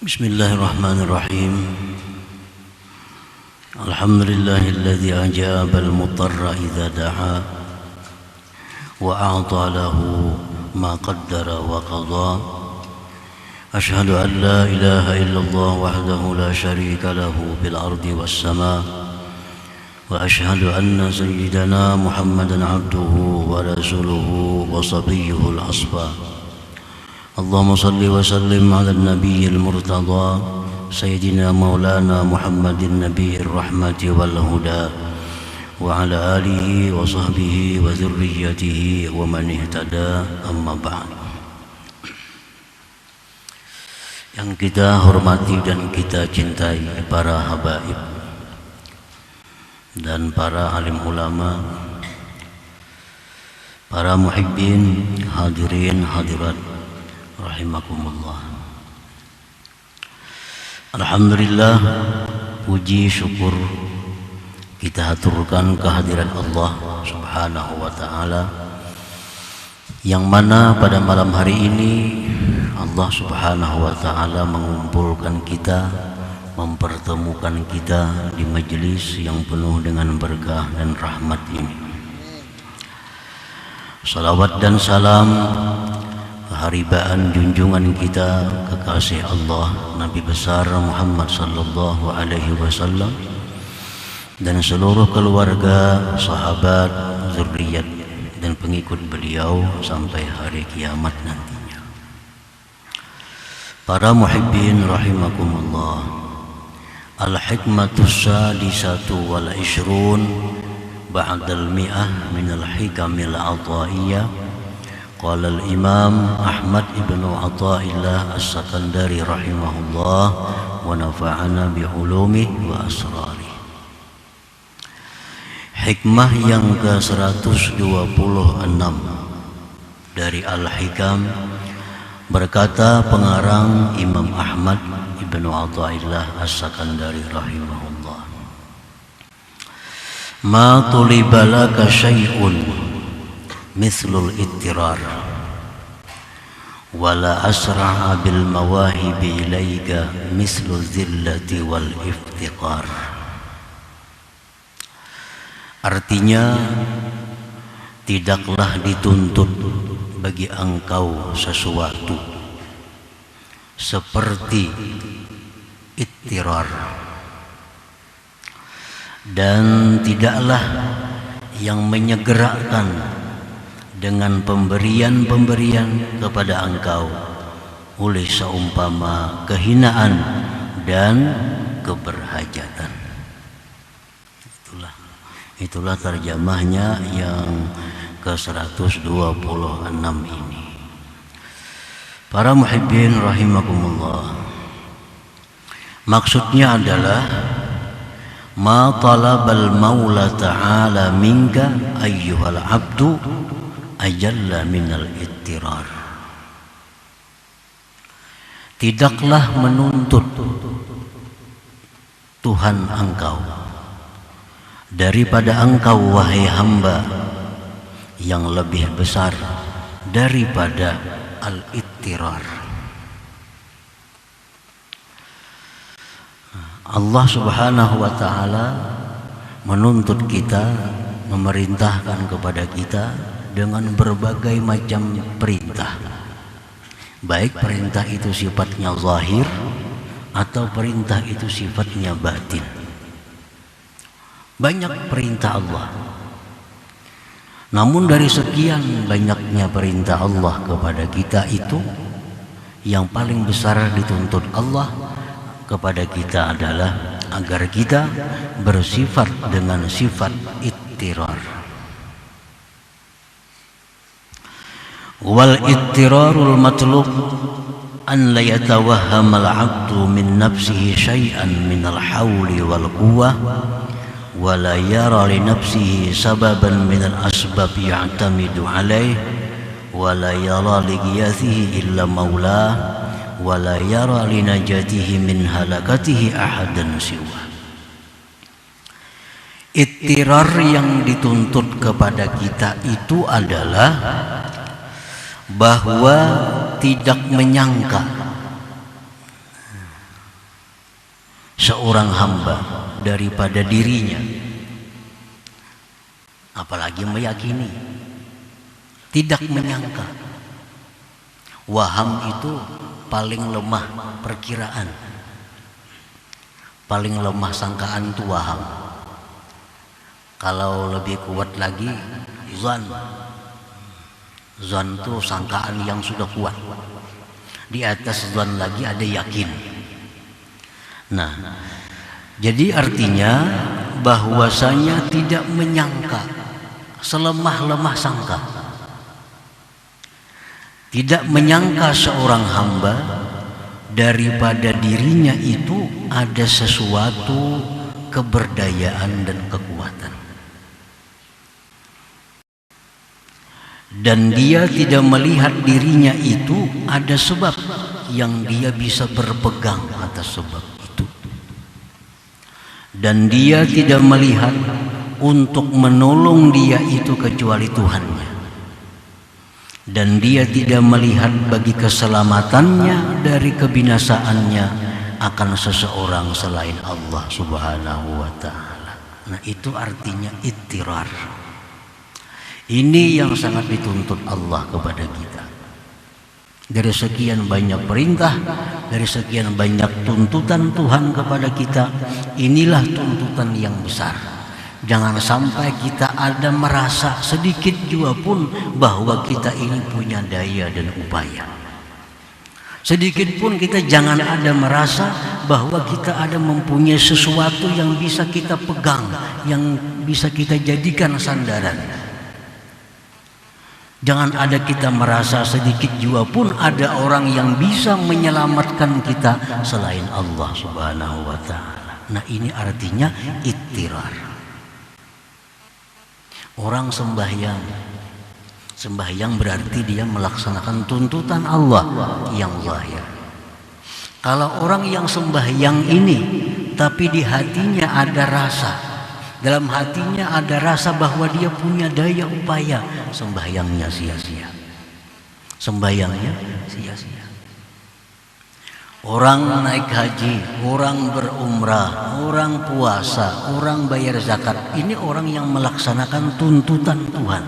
Bismillahirrahmanirrahim. Alhamdulillahilladzi ajaba al-mutarra idza da'a wa a'ta lahu ma qaddara wa qada. Ashhadu an la ilaha illallah wahdahu la syarika lahu bil ardi was sama. Wa ashhadu anna sayyidana Muhammadan abduhu wa rasuluhu wa sabiyyuhul asfa. Allahumma salli wa sallim ala nabiyil murtada Sayyidina maulana Muhammadin nabiyir rahmati wal huda wa ala alihi wa sahbihi wa dhurriyyatihi wa man ihtada amma ba'd. Yang kita hormati dan kita cintai para habaib dan para alim ulama, para muhibbin, hadirin hadirat rahimakumullah. Alhamdulillah, puji syukur kita haturkan kehadiran Allah Subhanahu wa ta'ala, yang mana pada malam hari ini Allah Subhanahu wa ta'ala mengumpulkan kita, mempertemukan kita di majelis yang penuh dengan berkah dan rahmat ini. Salawat dan salam keharibaan junjungan kita kekasih Allah Nabi besar Muhammad sallallahu alaihi wasallam dan seluruh keluarga, sahabat, zuriat dan pengikut beliau sampai hari kiamat nantinya. Para muhibbin rahimakumullah. Al-hikmatus sadisatu wal ishrun ba'dal mi'ah minal hikamil ataiyah. Qala al-Imam Ahmad ibn Athaillah As-Sakandari rahimahullah wa nafa'ana bi ulumihi wa asrari. Hikmah yang ke-126 dari Al-Hikam, berkata pengarang Imam Ahmad ibn Athaillah As-Sakandari rahimahullah, ma tuliba laka syai'un mithlul ittirar wala asra'a bil mawahibi ilaika mithlul zillati wal iftiqar. Artinya, tidaklah dituntut bagi engkau sesuatu seperti ittirar, dan tidaklah yang menyegerakan dengan pemberian-pemberian kepada engkau oleh seumpama kehinaan dan keberhajatan. Itulah terjemahnya yang ke-126 ini. Para muhibbin rahimakumullah, maksudnya adalah ma talabal maula ta'ala minka ayyuhal abdu ajalla minal ittirar. Tidaklah menuntut Tuhan engkau daripada engkau wahai hamba yang lebih besar daripada al-ittirar. Allah Subhanahu wa ta'ala menuntut kita, memerintahkan kepada kita dengan berbagai macam perintah, baik perintah itu sifatnya zahir atau perintah itu sifatnya batin. Banyak perintah Allah, namun dari sekian banyaknya perintah Allah kepada kita itu, yang paling besar dituntut Allah kepada kita adalah agar kita bersifat dengan sifat ittirar. Wal ittirarul matlub an la yatawahhama al-'abdu min nafsihi syai'an min al-hawli wal quwwah wa la yara li nafsihi sababan min al-asbab ya'tamidu 'alayhi wa la yara li ghiyathihi illa maulah wa la yara li najatihi min halakatihi ahadan siwa. Ittirar yang dituntut kepada kita itu adalah bahwa tidak menyangka seorang hamba daripada dirinya, apalagi meyakini, tidak menyangka. Waham itu paling lemah perkiraan, paling lemah sangkaan itu waham. Kalau lebih kuat lagi zan. Zan itu sangkaan yang sudah kuat. Di atas zan lagi ada yakin. Nah, jadi artinya bahwasanya tidak menyangka, selemah-lemah sangka. Tidak menyangka seorang hamba daripada dirinya itu ada sesuatu keberdayaan dan kekuatan. Dan dia tidak melihat dirinya itu ada sebab yang dia bisa berpegang atas sebab itu. Dan dia tidak melihat untuk menolong dia itu kecuali Tuhannya. Dan dia tidak melihat bagi keselamatannya dari kebinasaannya akan seseorang selain Allah Subhanahu wa ta'ala. Nah, itu artinya ittirar. Ini yang sangat dituntut Allah kepada kita. Dari sekian banyak perintah, dari sekian banyak tuntutan Tuhan kepada kita, inilah tuntutan yang besar. Jangan sampai kita ada merasa sedikit juga pun bahwa kita ini punya daya dan upaya. Sedikit pun kita jangan ada merasa bahwa kita ada mempunyai sesuatu yang bisa kita pegang, yang bisa kita jadikan sandaran. Jangan ada kita merasa sedikit juga pun ada orang yang bisa menyelamatkan kita selain Allah Subhanahu wa ta'ala. Nah, ini artinya ittirar. Orang sembahyang berarti dia melaksanakan tuntutan Allah yang zahir. Kalau orang yang sembahyang ini tapi di hatinya ada rasa, dalam hatinya ada rasa bahwa dia punya daya upaya, sembahyangnya sia-sia. Sembahyangnya sia-sia. Orang naik haji, orang berumrah, orang puasa, orang bayar zakat, ini orang yang melaksanakan tuntutan Tuhan.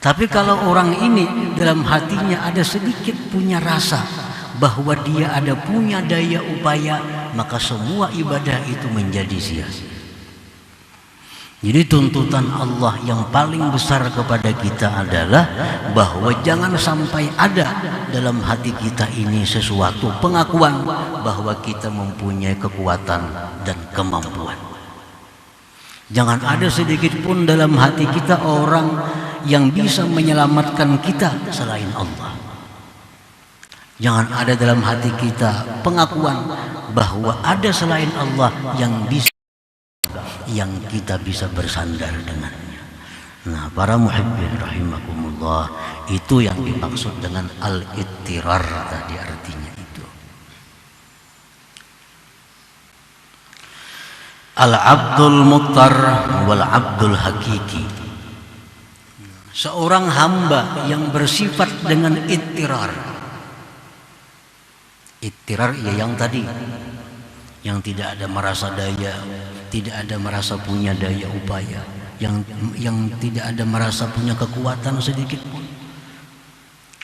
Tapi kalau orang ini dalam hatinya ada sedikit punya rasa bahwa dia ada punya daya upaya, maka semua ibadah itu menjadi sia-sia. Jadi tuntutan Allah yang paling besar kepada kita adalah bahwa jangan sampai ada dalam hati kita ini sesuatu pengakuan bahwa kita mempunyai kekuatan dan kemampuan. Jangan ada sedikit pun dalam hati kita orang yang bisa menyelamatkan kita selain Allah. Jangan ada dalam hati kita pengakuan bahwa ada selain Allah yang kita bisa bersandar dengannya. Nah, para muhibbin rahimakumullah, itu yang dimaksud dengan al-ittirar tadi, artinya itu. Al-abdul muttar wal abdul hakiki. Seorang hamba yang bersifat dengan ittirar. Ittirar ya yang tadi, yang tidak ada merasa daya, tidak ada merasa punya daya upaya, yang tidak ada merasa punya kekuatan sedikit pun.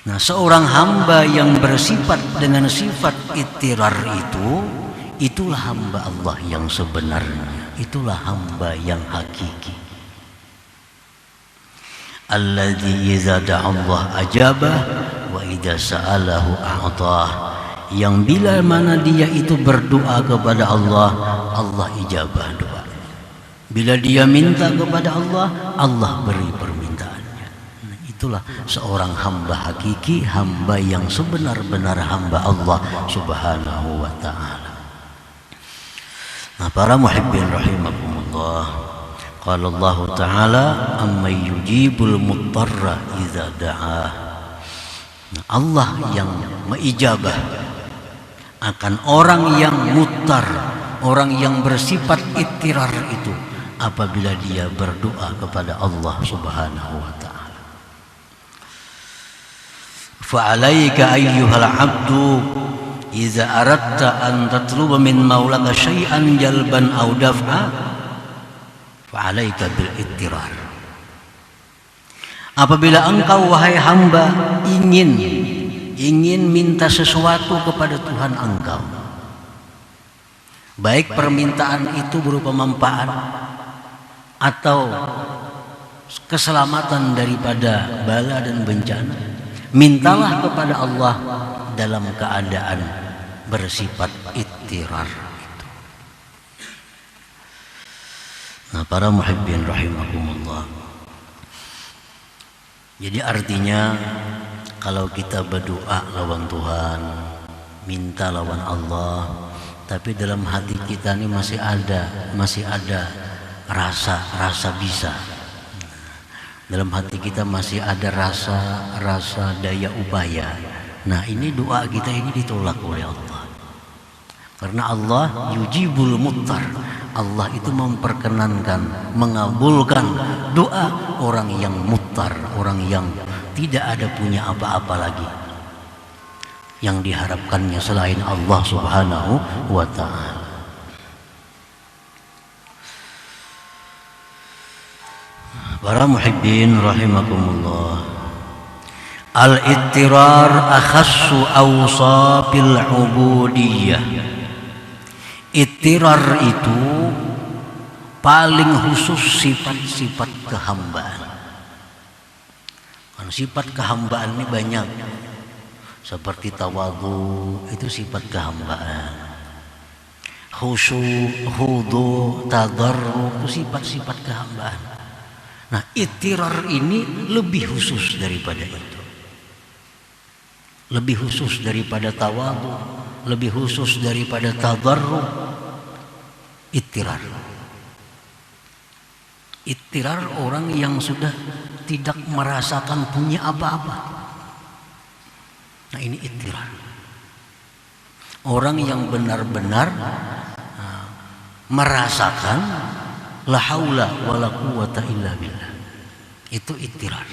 Nah, seorang hamba yang bersifat dengan sifat ittirar itu, itulah hamba Allah yang sebenarnya, itulah hamba yang hakiki. Alladzi idza da'a Allah ajabah wa idza sa'alahu a'tah. Yang bila mana dia itu berdoa kepada Allah, Allah ijabah doa. Bila dia minta kepada Allah, Allah beri permintaannya. Nah, itulah seorang hamba hakiki, hamba yang sebenar-benar hamba Allah Subhanahu wa ta'ala. Nah, para muhibbin rahimakumullah, qala Allah ta'ala amma yujibul muttarra idza da'ah. Nah, Allah yang mengijabah akan orang yang mutar, orang yang bersifat ittirar itu apabila dia berdoa kepada Allah Subhanahu wa ta'ala. Fa'alaika ayyuhal abdu idza aradta an tatluba min maulaka syai'an jalban aw daf'a fa 'alaika bil ittirar. Apabila engkau wahai hamba ingin minta sesuatu kepada Tuhan engkau, baik permintaan itu berupa manfaat atau keselamatan daripada bala dan bencana, mintalah kepada Allah dalam keadaan bersifat ittirar. Nah, para muhibbin rahimakumullah, jadi artinya kalau kita berdoa lawan Tuhan, minta lawan Allah, tapi dalam hati kita ini masih ada rasa bisa. Dalam hati kita masih ada rasa daya upaya. Nah, ini doa kita ini ditolak oleh Allah. Karena Allah yujibul muttar. Allah itu memperkenankan, mengabulkan doa orang yang muttar, orang yang tidak ada punya apa-apa lagi yang diharapkannya selain Allah Subhanahu wa ta'ala. Para muhibbin rahimakumullah, al-ittirar akhassu awsafil ubudiyah. Ittirar itu paling khusus sifat-sifat kehambaan. Karena sifat kehambaan ini banyak. Seperti tawadhu, itu sifat kehambaan. Khusyuk, khudu, tadarruk, itu sifat-sifat kehambaan. Nah, ittirar ini lebih khusus daripada itu. Lebih khusus daripada tawadhu, lebih khusus daripada tadarruk. Ittirar. Ittirar orang yang sudah tidak merasakan punya apa-apa. Nah, ini ittirar. Orang yang benar-benar merasakan la haula wala quwata illa billah. Itu ittirar.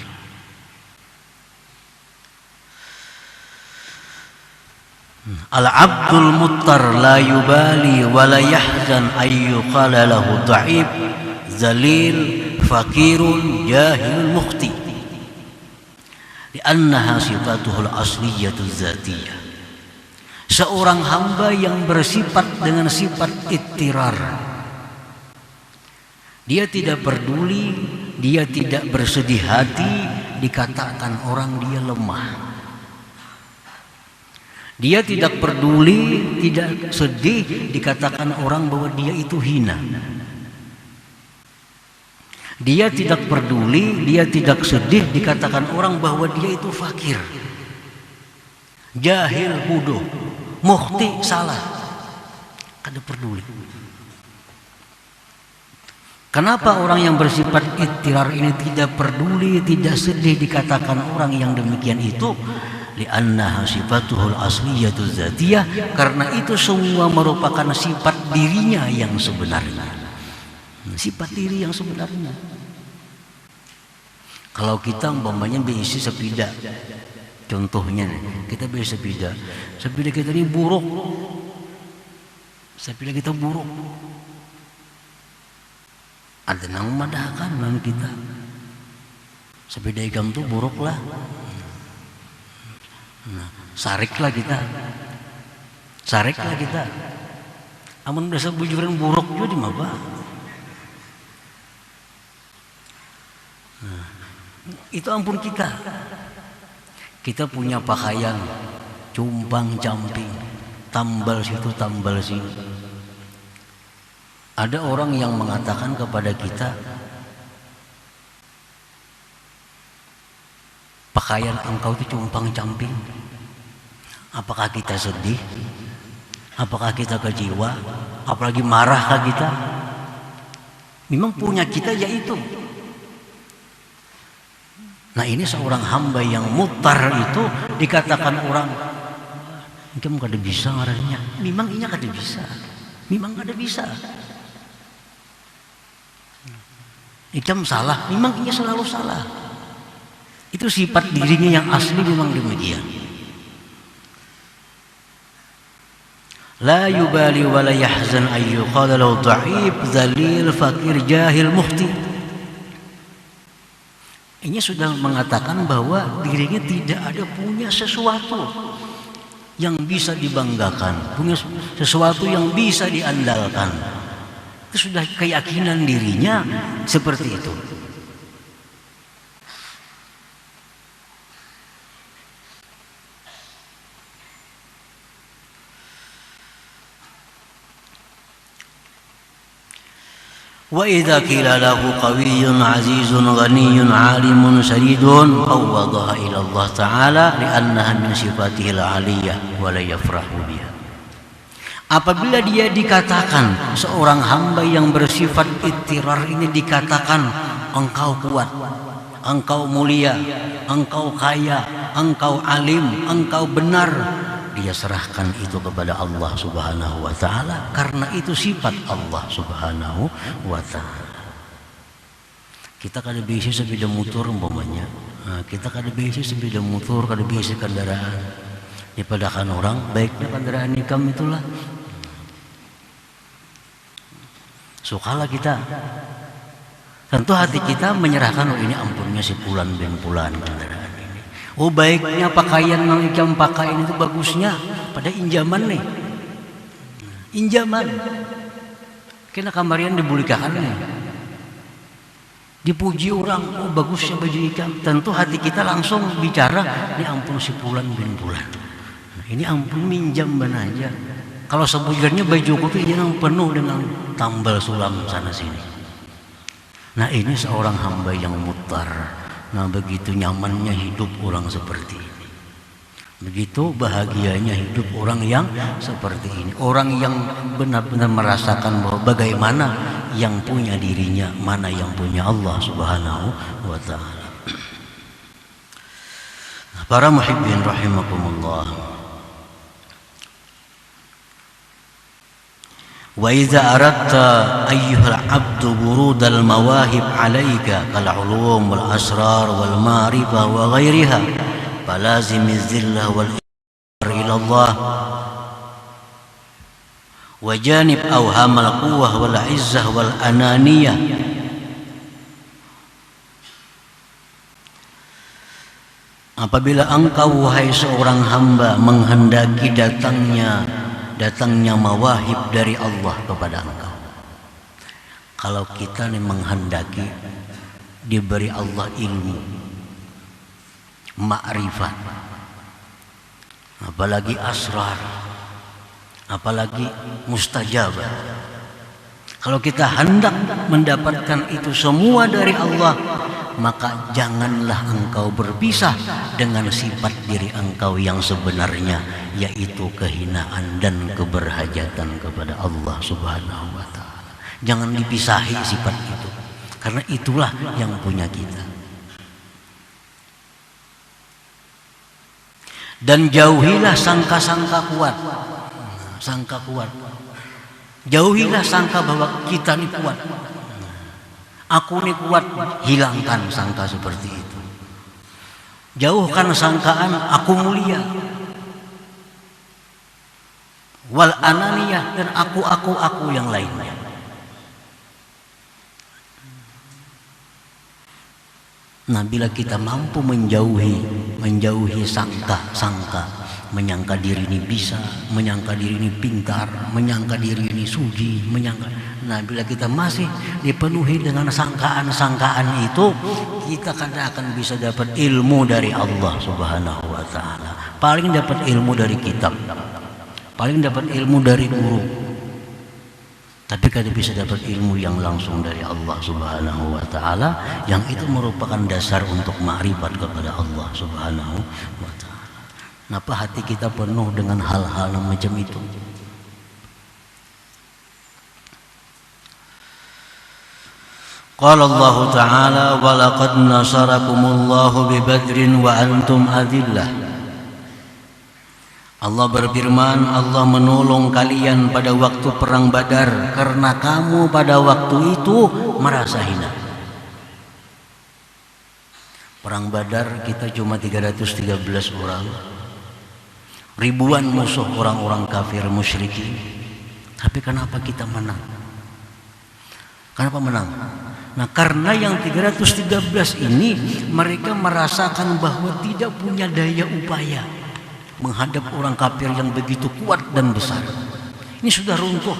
Al-abdul muttar la yubali wa la yahzan ayyuqala lahu dha'if zalil fakirun jahil mukhti li'annaha sifatuhul asliyatu dzatiyah. Seorang hamba yang bersifat dengan sifat ittirar, dia tidak peduli, dia tidak bersedih hati dikatakan orang dia lemah. Dia tidak peduli, tidak sedih dikatakan orang bahwa dia itu hina. Dia tidak peduli, dia tidak sedih dikatakan orang bahwa dia itu fakir, jahil, bodoh, mukhti, salah. Kada peduli. Kenapa orang yang bersifat ittirar ini tidak peduli, tidak sedih dikatakan orang yang demikian itu? Li'annaha sifatuhul asliyatu dzatiyah, karena itu semua merupakan sifat dirinya yang sebenarnya. Sifat diri yang sebenarnya. Kalau kita umpamanya berisi sepeda, contohnya kita beli sepeda kita ini buruk, sepeda kita buruk, ada yang memadahkan dengan kita, sepeda ikam tuh buruk lah. Nah, sariklah kita. Amun dasar bujuran buruk juga di maba. Nah, itu ampun kita. Kita punya pakaian cumpang camping, tambal situ tambal sini. Ada orang yang mengatakan kepada kita, pakaian engkau itu cumpang camping. Apakah kita sedih? Apakah kita kecewa? Apalagi marahkah kita? Memang punya kita yaitu. Nah, ini seorang hamba yang mutar itu dikatakan orang, engkau kada bisa ngaranya. Memang inya kada bisa. Memang kada bisa. Ikam salah. Memang inya selalu salah. Itu sifat dirinya yang asli memang demikian. La yubali wa la yahzan ay yuqala lahu dha'if, dzalil, fakir, jahil, muhti. Ini sudah mengatakan bahwa dirinya tidak ada punya sesuatu yang bisa dibanggakan, punya sesuatu yang bisa diandalkan. Itu sudah keyakinan dirinya seperti itu. Wa idza qila lahu qawiyyun 'azizun ghaniyyun 'alimun syadidun fawwadaha ila Allah Ta'ala li'annaha min sifatihil 'aliyyah wa la yafrahu biha. Apabila dia dikatakan seorang hamba yang bersifat ittirar ini dikatakan engkau kuat, engkau mulia, engkau kaya, engkau alim, engkau benar, dia serahkan itu kepada Allah Subhanahu wa Ta'ala karena itu sifat Allah Subhanahu wa Ta'ala. Kita kada bisa sepeda motor umpamanya, kita kada bisa sepeda motor, kada bisa kendaraan. Dipadakan orang baiknya kendaraan nikam itulah. Sukalah kita. Tentu hati kita menyerahkan, oh ini ampunnya si pulan bin pulan kendaraan ini. Oh baiknya pakaian yang ikam pakai ini tuh bagusnya pada injaman nih. Injaman. Kena kamarian dibulikakan nih. Dipuji orang, oh bagusnya baju ikam. Tentu hati kita langsung bicara, ini ampun si pulan bin pulan. Nah, ini ampun minjam ban aja. Kalau sebujurnya bajuku tuh yang penuh dengan tambal sulam sana sini. Nah ini seorang hamba yang mutar. Nah begitu nyamannya hidup orang seperti ini. Begitu bahagianya hidup orang yang seperti ini. Orang yang benar-benar merasakan bahwa bagaimana yang punya dirinya, mana yang punya Allah Subhanahu wa Ta'ala. Para muhibbin rahimakumullah. Wa idza aradta ayyuhal 'abdu burudal mawahib 'alaika kal 'ulum wal asrar wal ma'rifah wa ghairiha falazimiz zillah wal iqrar ila Allah wa janib awhamal quwwah wal 'izzah wal ananiyah. Apabila engkau wahai seorang hamba menghendaki datangnya mawahib dari Allah kepada engkau. Kalau kita nih menghendaki diberi Allah ilmu, ma'rifat, apalagi asrar, apalagi mustajabah. Kalau kita hendak mendapatkan itu semua dari Allah, maka janganlah engkau berpisah dengan sifat diri engkau yang sebenarnya, yaitu kehinaan dan keberhajatan kepada Allah Subhanahu wa Ta'ala. Jangan dipisahi sifat itu, karena itulah yang punya kita. Dan jauhilah sangka-sangka kuat. Sangka kuat. Jauhilah sangka bahwa kita ini kuat. Aku ini kuat, hilangkan sangka seperti itu. Jauhkan sangkaan aku mulia. Wal ananiyah, dan aku yang lainnya. Nah, bila kita mampu menjauhi sangka, menyangka diri ini bisa, menyangka diri ini pintar, menyangka diri ini suci, nah bila kita masih dipenuhi dengan sangkaan-sangkaan itu, kita akan bisa dapat ilmu dari Allah Subhanahu wa Ta'ala. Paling dapat ilmu dari kitab, paling dapat ilmu dari guru, tapi kada bisa dapat ilmu yang langsung dari Allah Subhanahu wa Ta'ala, yang itu merupakan dasar untuk ma'rifat kepada Allah Subhanahu wa Ta'ala. Kenapa hati kita penuh dengan hal-hal macam itu? Qala Allah Ta'ala wa laqad nasarakumullahu bi badrin wa antum adillah. Allah berfirman, Allah menolong kalian pada waktu perang Badar karena kamu pada waktu itu merasa hina. Perang Badar kita cuma 313 orang. ribuan musuh orang-orang kafir musyrikin. Tapi kenapa kita menang? Kenapa menang? Nah, karena yang 313 ini mereka merasakan bahwa tidak punya daya upaya menghadap orang kafir yang begitu kuat dan besar. Ini sudah runtuh.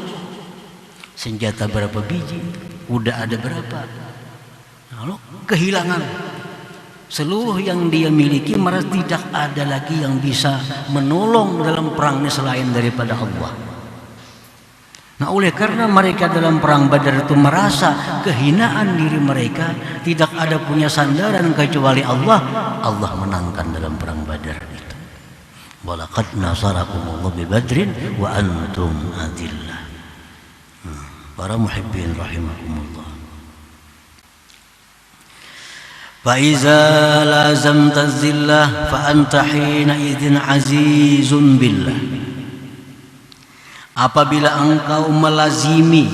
Senjata berapa biji? Kuda ada berapa? Lalu kehilangan seluruh yang dia miliki, merasa tidak ada lagi yang bisa menolong dalam perangnya selain daripada Allah. Nah, oleh karena mereka dalam perang Badar itu merasa kehinaan diri mereka, tidak ada punya sandaran kecuali Allah. Allah menangkan dalam perang Badar itu. Walaqad nasarakumullahu bi Badrin wa antum adillah. Para muhibbin rahimakumullah. Fa iza lazamta zillah fa anta hina idzin azizun billah. Apabila engkau melazimi,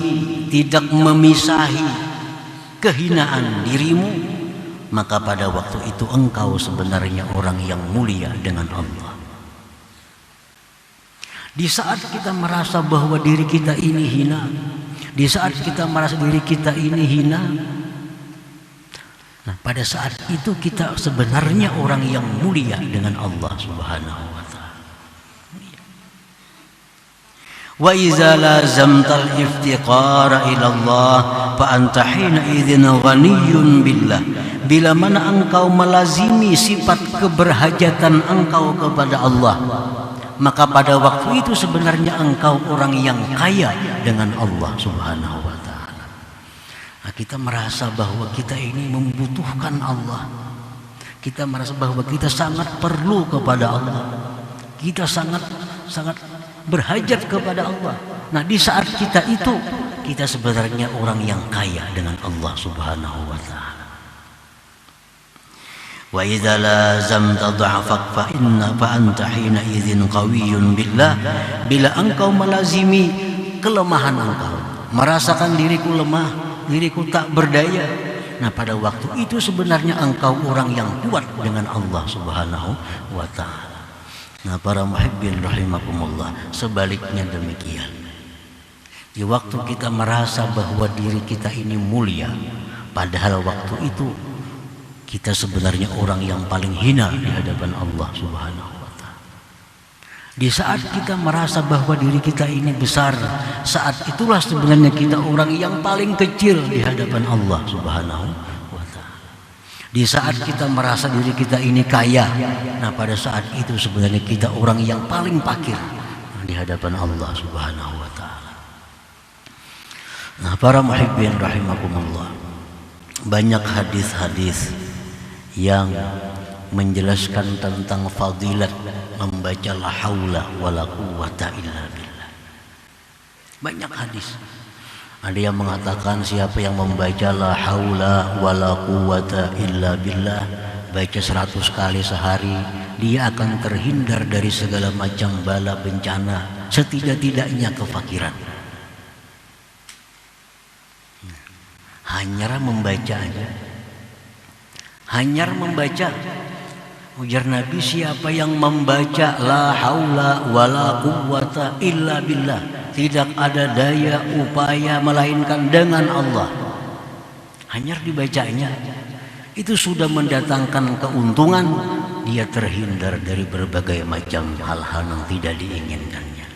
tidak memisahi kehinaan dirimu, maka pada waktu itu engkau sebenarnya orang yang mulia dengan Allah. Di saat kita merasa bahwa diri kita ini hina, di saat kita merasa diri kita ini hina, nah pada saat itu kita sebenarnya orang yang mulia dengan Allah Subhanahu wa ta'ala. Wa iza lazamtal iftiqara ila Allah fa anta hina idzin ghaniyyun billah. Bila mana engkau melazimi sifat keberhajatan engkau kepada Allah, maka pada waktu itu sebenarnya engkau orang yang kaya dengan Allah Subhanahu wa ta'ala. Nah, kita merasa bahwa kita ini membutuhkan Allah. Kita merasa bahwa kita sangat perlu kepada Allah. Kita sangat berhajat kepada Allah. Nah, di saat kita itu, kita sebenarnya orang yang kaya dengan Allah Subhanahu wa ta'ala. Wa idza lazamta dha'fak fa anta hina idzin qawiyyun billah. Bila engkau melazimi kelemahan engkau, merasakan diriku lemah, diriku tak berdaya, nah pada waktu itu sebenarnya engkau orang yang kuat dengan Allah Subhanahu wa ta'ala. Nah, para muhibbin rahimakumullah, sebaliknya demikian. Di waktu kita merasa bahwa diri kita ini mulia, padahal waktu itu kita sebenarnya orang yang paling hina di hadapan Allah Subhanahu wa ta'ala. Di saat kita merasa bahwa diri kita ini besar, saat itulah sebenarnya kita orang yang paling kecil di hadapan Allah Subhanahu wa ta'ala. Di saat kita merasa diri kita ini kaya, nah pada saat itu sebenarnya kita orang yang paling fakir di hadapan Allah Subhanahu wa ta'ala. Nah, para muhibbin rahimakumullah, banyak hadis-hadis yang menjelaskan tentang fadilat membaca la haula wala quwwata illa billah. Banyak hadis. Ada yang mengatakan siapa yang membaca la haula wala quwwata illa billah, baca 100 kali sehari, dia akan terhindar dari segala macam bala bencana, setidak-tidaknya kefakiran. Hanya membaca aja. Hanya membaca. Ujar Nabi, siapa yang membaca la haula wala quwwata illa billah, tidak ada daya upaya melainkan dengan Allah, hanya dibacanya, itu sudah mendatangkan keuntungan. Dia terhindar dari berbagai macam hal-hal yang tidak diinginkannya.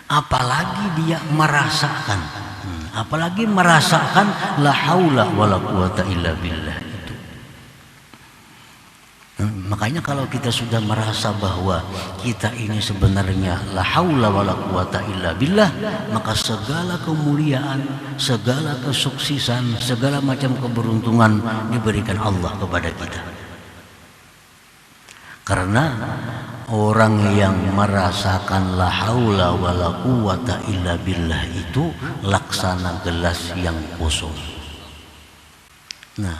Apalagi dia merasakan, apalagi merasakan la haula wala quwwata illa billah itu. Makanya kalau kita sudah merasa bahwa kita ini sebenarnya la haula wala quwwata illa billah, maka segala kemuliaan, segala kesuksesan, segala macam keberuntungan diberikan Allah kepada kita. Karena orang yang merasakan la haula wala quwwata illa billah itu laksana gelas yang kosong. Nah,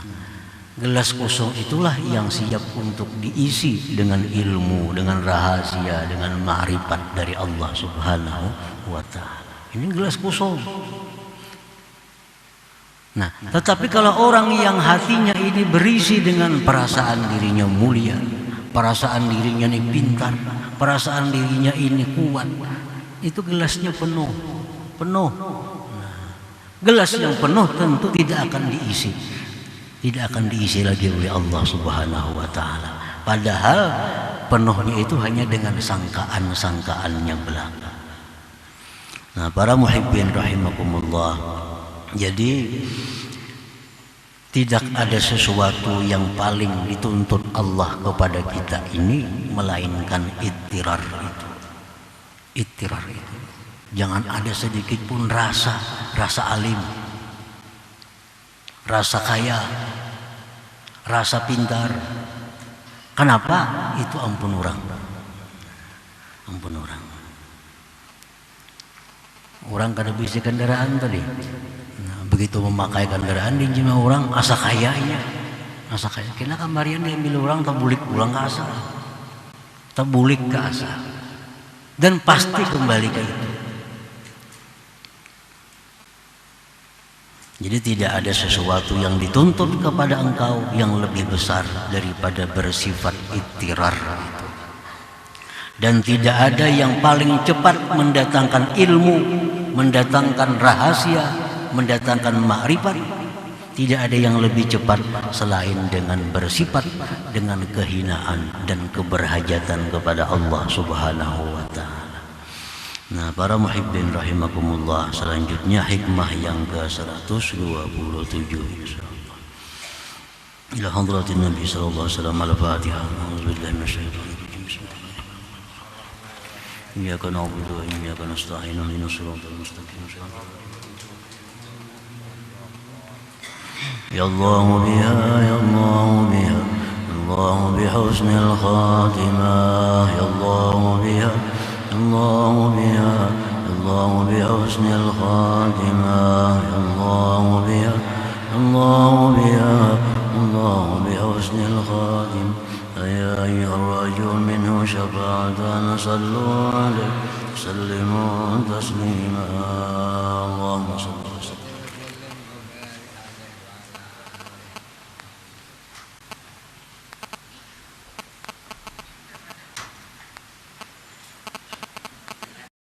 gelas kosong itulah yang siap untuk diisi dengan ilmu, dengan rahasia, dengan ma'rifat dari Allah Subhanahu wa ta'ala. Ini gelas kosong. Nah, tetapi kalau orang yang hatinya ini berisi dengan perasaan dirinya mulia, perasaan dirinya ini pintar, perasaan dirinya ini kuat. Itu gelasnya penuh. Nah, gelas yang penuh tentu tidak akan diisi lagi oleh Allah Subhanahu wa taala. Padahal penuhnya itu hanya dengan sangkaan-sangkaannya belaka. Nah, para muhibbin rahimakumullah. Jadi tidak ada sesuatu yang paling dituntut Allah kepada kita ini melainkan ittirar itu. Ittirar itu. Jangan ada sedikit pun rasa alim, rasa kaya, rasa pintar. Kenapa? Itu ampun orang. Orang kada bisa kendaraan tadi. Begitu memakai kendaraan di jima orang asa kayanya, kena kamarian diambil orang tabulik pulang ke asa, tabulik ke asa, dan pasti kembali ke itu. Jadi tidak ada sesuatu yang dituntut kepada engkau yang lebih besar daripada bersifat ittirar itu. Dan tidak ada yang paling cepat mendatangkan ilmu, mendatangkan rahasia, mendatangkan makrifat. Tidak ada yang lebih cepat selain dengan bersifat dengan kehinaan dan keberhajatan kepada Allah Subhanahu wa taala. Nah, para muhibbin rahimakumullah, selanjutnya hikmah yang ke-127 insyaallah. Ila hadratin Nabi sallallahu alaihi wasallam al-Fatihah. A'udzubillahi minasyaitonir rajim. Bismillahirrahmanirrahim. Iyyaka na'budu wa iyyaka nasta'in. Ihdinas siratal mustaqim. Ya Allah biha, ya Allah biha, Allah bihusnil khatimah. Ya Allah biha, Allah biha, Allah bihusnil khatimah. Ya Allah biha, Allah biha, Allah bihusnil khatimah. Ya ayyuhar rajul minhu syafa'atan sallu alaihi sallimu taslima.